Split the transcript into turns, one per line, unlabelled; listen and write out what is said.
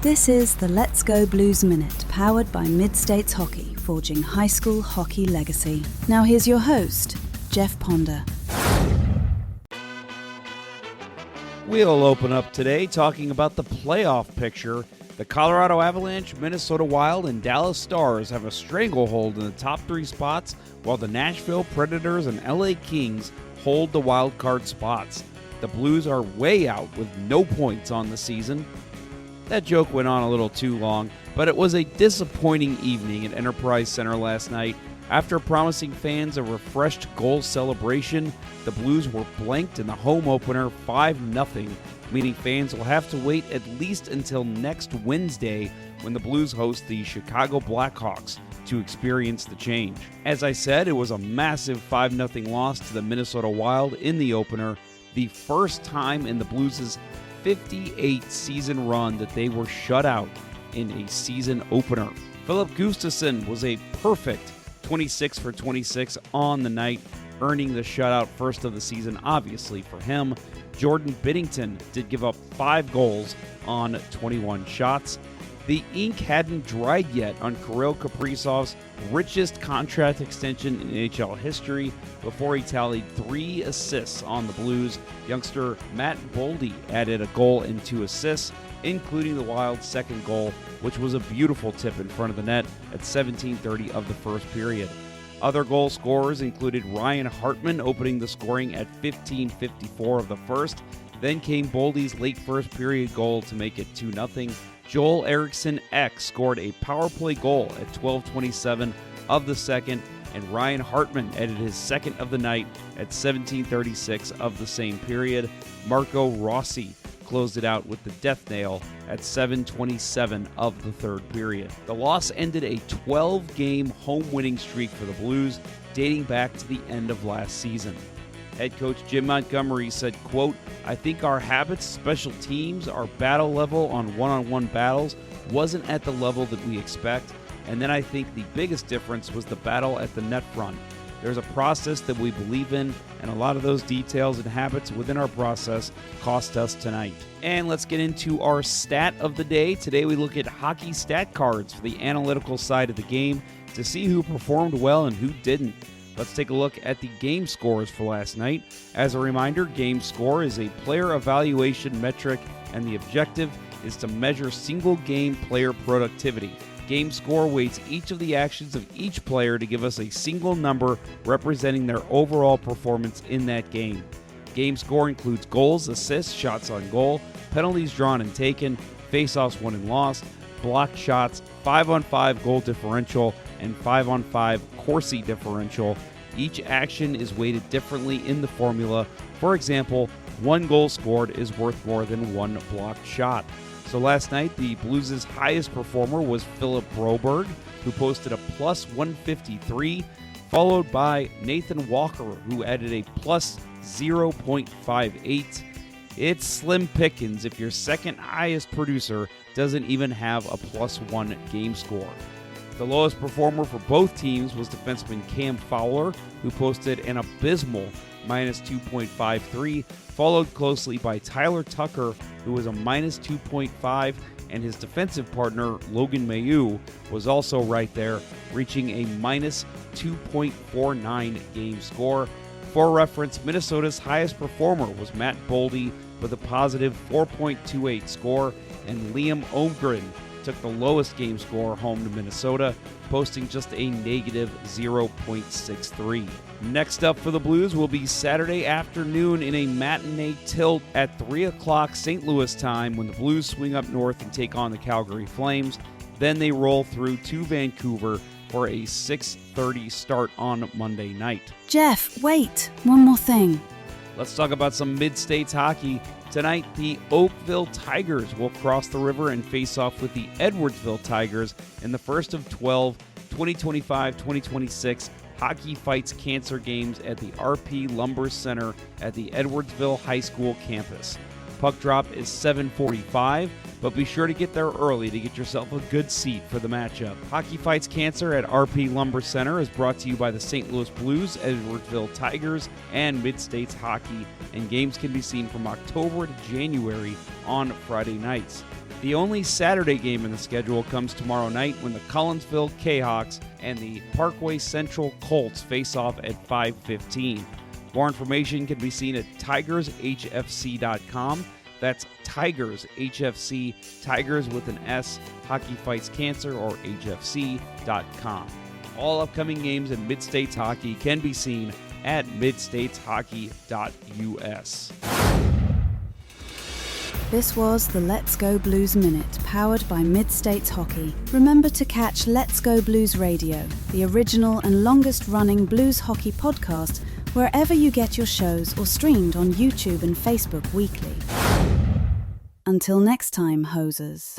This is the Let's Go Blues Minute, powered by Mid-States Hockey, forging high school hockey legacy. Now here's your host, Jeff Ponder.
We'll open up today talking about the playoff picture. The Colorado Avalanche, Minnesota Wild, and Dallas Stars have a stranglehold in the top three spots, while the Nashville Predators and LA Kings hold the wild card spots. The Blues are way out with no points on the season. That joke went on a little too long, but it was a disappointing evening at Enterprise Center last night. After promising fans a refreshed goal celebration, the Blues were blanked in the home opener 5-0, meaning fans will have to wait at least until next Wednesday when the Blues host the Chicago Blackhawks to experience the change. As I said, it was a massive 5-0 loss to the Minnesota Wild in the opener, the first time in the Blues' 58-season run that they were shut out in a season opener. Philip Gustafsson was a perfect 26 for 26 on the night, earning the shutout first of the season, obviously, for him. Jordan Binnington did give up 5 goals on 21 shots. The ink hadn't dried yet on Kirill Kaprizov's richest contract extension in NHL history before he tallied 3 assists on the Blues. Youngster Matt Boldy added a goal and 2 assists, including the Wild's second goal, which was a beautiful tip in front of the net at 17:30 of the first period. Other goal scorers included Ryan Hartman opening the scoring at 15:54 of the first. Then came Boldy's late first period goal to make it 2-0. Joel Eriksson Ek scored a power play goal at 12:27 of the second, and Ryan Hartman added his second of the night at 17:36 of the same period. Marco Rossi closed it out with the death nail at 7:27 of the third period. The loss ended a 12-game home winning streak for the Blues, dating back to the end of last season. Head coach Jim Montgomery said, quote, "I think our habits, special teams, our battle level on one-on-one battles wasn't at the level that we expect, and then I think the biggest difference was the battle at the net front. There's a process that we believe in, and a lot of those details and habits within our process cost us tonight." And let's get into our stat of the day. Today we look at hockey stat cards for the analytical side of the game to see who performed well and who didn't. Let's take a look at the game scores for last night. As a reminder, game score is a player evaluation metric, and the objective is to measure single game player productivity. Game score weights each of the actions of each player to give us a single number representing their overall performance in that game. Game score includes goals, assists, shots on goal, penalties drawn and taken, faceoffs won and lost, blocked shots, 5-on-5 goal differential, and 5-on-5 Corsi differential. Each action is weighted differently in the formula. For example, 1 goal scored is worth more than 1 blocked shot. So last night, the Blues' highest performer was Philip Broberg, who posted a plus 153, followed by Nathan Walker, who added a plus 0.58. It's slim pickings if your second highest producer doesn't even have a plus 1 game score. The lowest performer for both teams was defenseman Cam Fowler, who posted an abysmal minus 2.53, followed closely by Tyler Tucker, who was a minus 2.5, and his defensive partner, Logan Mailloux, was also right there, reaching a minus 2.49 game score. For reference, Minnesota's highest performer was Matt Boldy with a positive 4.28 score, and Liam Holmgren took the lowest game score home to Minnesota, posting just a negative 0.63. Next up for the Blues will be Saturday afternoon in a matinee tilt at 3 o'clock St. Louis time when the Blues swing up north and take on the Calgary Flames. Then they roll through to Vancouver for a 6:30 start on Monday night.
Jeff, wait, one more thing.
Let's talk about some mid-states hockey. Tonight, the Oakville Tigers will cross the river and face off with the Edwardsville Tigers in the first of 12 2025-2026 Hockey Fights Cancer games at the RP Lumber Center at the Edwardsville High School campus. Puck drop is 7:45, but be sure to get there early to get yourself a good seat for the matchup. Hockey Fights Cancer at RP Lumber Center is brought to you by the St. Louis Blues, Edwardsville Tigers, and Mid-States Hockey, and games can be seen from October to January on Friday nights. The only Saturday game in the schedule comes tomorrow night when the Collinsville K-Hawks and the Parkway Central Colts face off at 5:15. More information can be seen at tigershfc.com. That's Tigers HFC, Tigers with an S, Hockey Fights Cancer, or HFC.com. All upcoming games in Mid-States Hockey can be seen at midstateshockey.us.
This was the Let's Go Blues Minute, powered by Mid-States Hockey. Remember to catch Let's Go Blues Radio, the original and longest-running blues hockey podcast, wherever you get your shows or streamed on YouTube and Facebook weekly. Until next time, hosers.